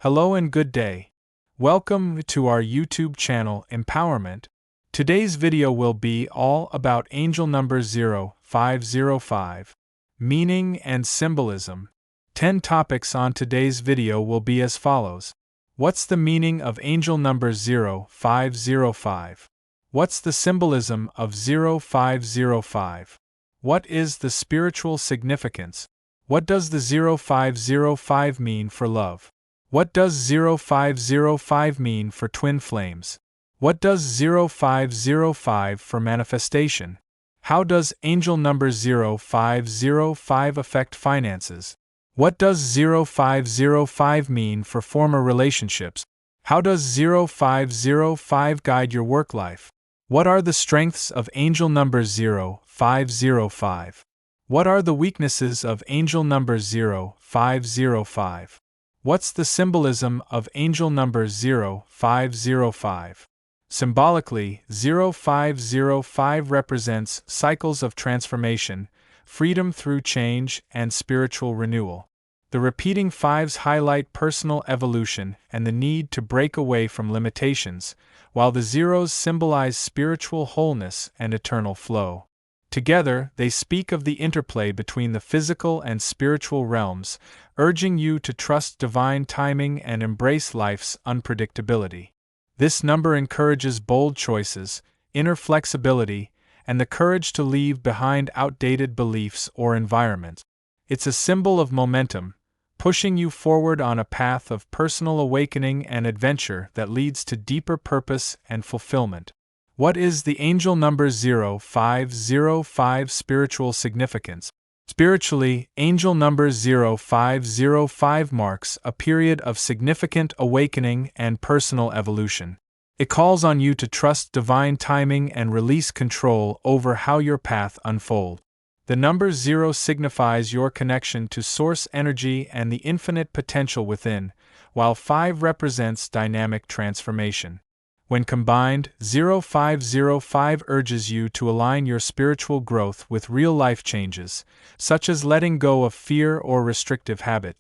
Hello and good day. Welcome to our YouTube channel Empowerment. Today's video will be all about angel number 0505, meaning and symbolism. 10 topics on today's video will be as follows. What's the meaning of angel number 0505? What's the symbolism of 0505? What is the spiritual significance? What does the 0505 mean for love? What does 0505 mean for twin flames? What does 0505 for manifestation? How does angel number 0505 affect finances? What does 0505 mean for former relationships? How does 0505 guide your work life? What are the strengths of angel number 0505? What are the weaknesses of angel number 0505? What's the symbolism of angel number 0505? Symbolically, 0505 represents cycles of transformation, freedom through change, and spiritual renewal. The repeating fives highlight personal evolution and the need to break away from limitations, while the zeros symbolize spiritual wholeness and eternal flow. Together, they speak of the interplay between the physical and spiritual realms, urging you to trust divine timing and embrace life's unpredictability. This number encourages bold choices, inner flexibility, and the courage to leave behind outdated beliefs or environments. It's a symbol of momentum, pushing you forward on a path of personal awakening and adventure that leads to deeper purpose and fulfillment. What is the angel number 0505 spiritual significance? Spiritually, angel number 0505 marks a period of significant awakening and personal evolution. It calls on you to trust divine timing and release control over how your path unfolds. The number 0 signifies your connection to source energy and the infinite potential within, while 5 represents dynamic transformation. When combined, 0505 urges you to align your spiritual growth with real-life changes, such as letting go of fear or restrictive habit.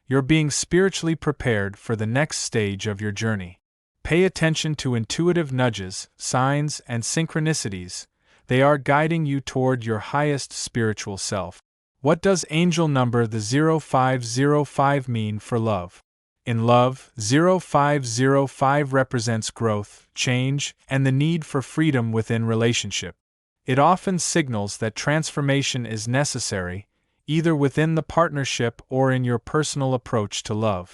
You're being spiritually prepared for the next stage of your journey. Pay attention to intuitive nudges, signs, and synchronicities. They are guiding you toward your highest spiritual self. What does angel number 0505 mean for love? In love, 0505 represents growth, change, and the need for freedom within relationship. It often signals that transformation is necessary, either within the partnership or in your personal approach to love.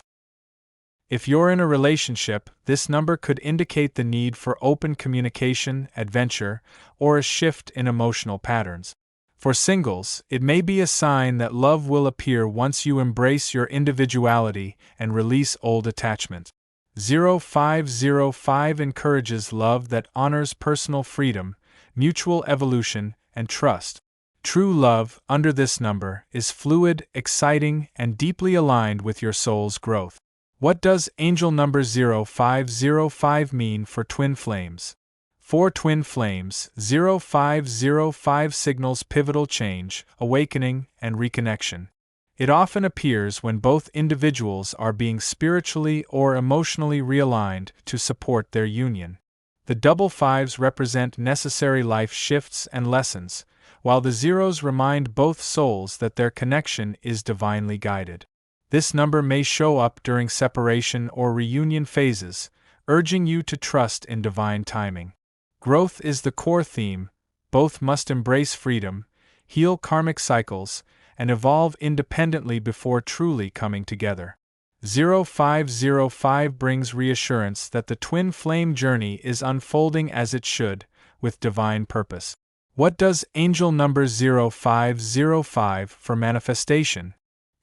If you're in a relationship, this number could indicate the need for open communication, adventure, or a shift in emotional patterns. For singles, it may be a sign that love will appear once you embrace your individuality and release old attachments. 0505 encourages love that honors personal freedom, mutual evolution, and trust. True love, under this number, is fluid, exciting, and deeply aligned with your soul's growth. What does angel number 0505 mean for twin flames? For twin flames, 0505 signals pivotal change, awakening, and reconnection. It often appears when both individuals are being spiritually or emotionally realigned to support their union. The double fives represent necessary life shifts and lessons, while the zeros remind both souls that their connection is divinely guided. This number may show up during separation or reunion phases, urging you to trust in divine timing. Growth is the core theme. Both must embrace freedom, heal karmic cycles, and evolve independently before truly coming together. 0505 brings reassurance that the twin flame journey is unfolding as it should, with divine purpose. What does angel number 0505 for manifestation?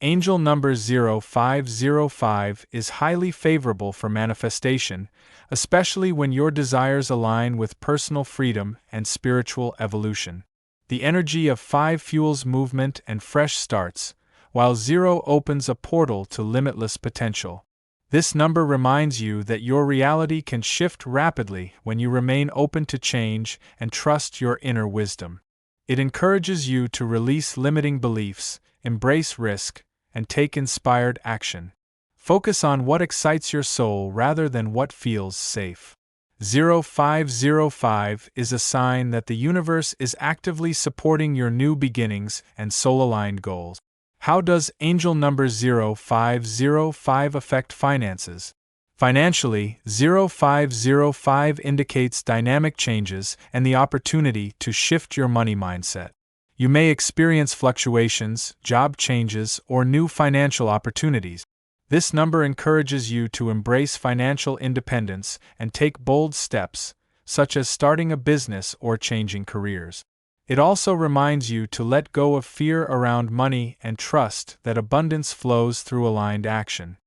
Angel number 0505 is highly favorable for manifestation, especially when your desires align with personal freedom and spiritual evolution. The energy of 5 fuels movement and fresh starts, while 0 opens a portal to limitless potential. This number reminds you that your reality can shift rapidly when you remain open to change and trust your inner wisdom. It encourages you to release limiting beliefs, embrace risk, and take inspired action. Focus on what excites your soul rather than what feels safe. 0505 is a sign that the universe is actively supporting your new beginnings and soul-aligned goals. How does angel number 0505 affect finances? Financially, 0505 indicates dynamic changes and the opportunity to shift your money mindset. You may experience fluctuations, job changes, or new financial opportunities. This number encourages you to embrace financial independence and take bold steps, such as starting a business or changing careers. It also reminds you to let go of fear around money and trust that abundance flows through aligned action.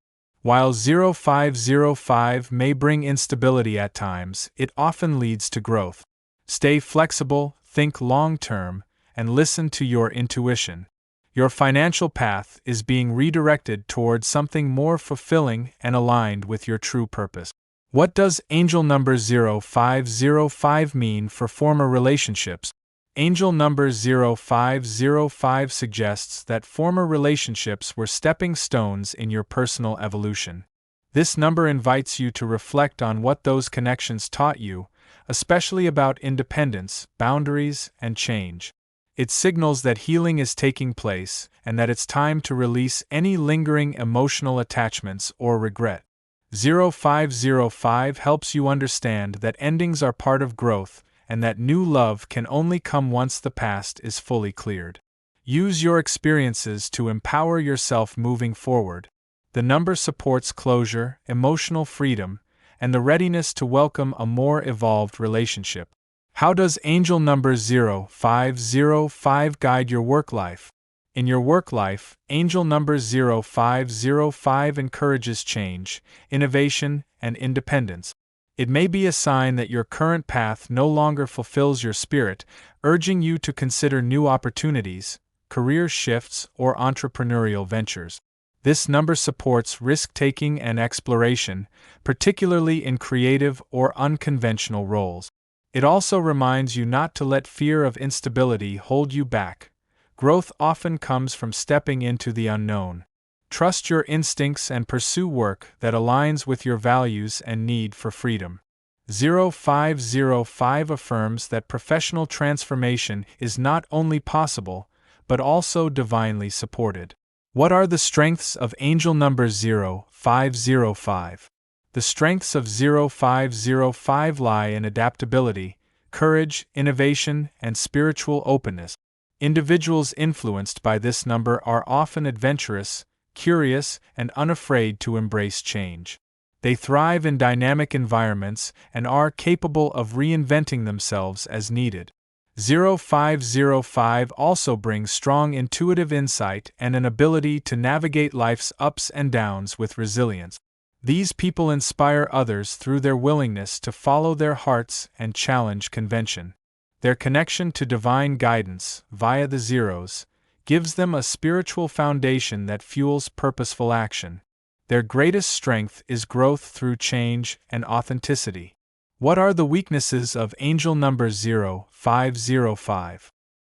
While 0505 may bring instability at times, it often leads to growth. Stay flexible, think long-term, and listen to your intuition. Your financial path is being redirected towards something more fulfilling and aligned with your true purpose. What does angel number 0505 mean for former relationships? Angel number 0505 suggests that former relationships were stepping stones in your personal evolution. This number invites you to reflect on what those connections taught you, especially about independence, boundaries, and change. It signals that healing is taking place and that it's time to release any lingering emotional attachments or regret. 0505 helps you understand that endings are part of growth and that new love can only come once the past is fully cleared. Use your experiences to empower yourself moving forward. The number supports closure, emotional freedom, and the readiness to welcome a more evolved relationship. How does angel number 0505 guide your work life? In your work life, angel number 0505 encourages change, innovation, and independence. It may be a sign that your current path no longer fulfills your spirit, urging you to consider new opportunities, career shifts, or entrepreneurial ventures. This number supports risk-taking and exploration, particularly in creative or unconventional roles. It also reminds you not to let fear of instability hold you back. Growth often comes from stepping into the unknown. Trust your instincts and pursue work that aligns with your values and need for freedom. 0505 affirms that professional transformation is not only possible, but also divinely supported. What are the strengths of angel number 0505? The strengths of 0505 lie in adaptability, courage, innovation, and spiritual openness. Individuals influenced by this number are often adventurous, curious, and unafraid to embrace change. They thrive in dynamic environments and are capable of reinventing themselves as needed. 0505 also brings strong intuitive insight and an ability to navigate life's ups and downs with resilience. These people inspire others through their willingness to follow their hearts and challenge convention. Their connection to divine guidance, via the zeros, gives them a spiritual foundation that fuels purposeful action. Their greatest strength is growth through change and authenticity. What are the weaknesses of angel number 0505?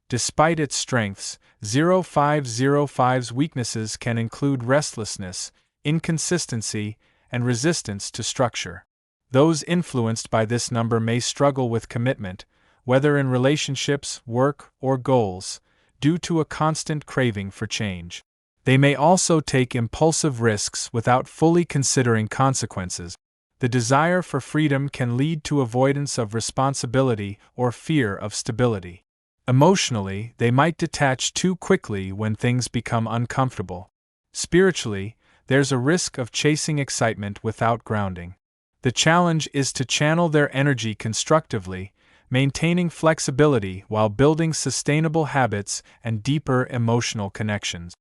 Despite its strengths, 0505's weaknesses can include restlessness, inconsistency, and resistance to structure. Those influenced by this number may struggle with commitment, whether in relationships, work, or goals, due to a constant craving for change. They may also take impulsive risks without fully considering consequences. The desire for freedom can lead to avoidance of responsibility or fear of stability. Emotionally, they might detach too quickly when things become uncomfortable. Spiritually, there's a risk of chasing excitement without grounding. The challenge is to channel their energy constructively, maintaining flexibility while building sustainable habits and deeper emotional connections.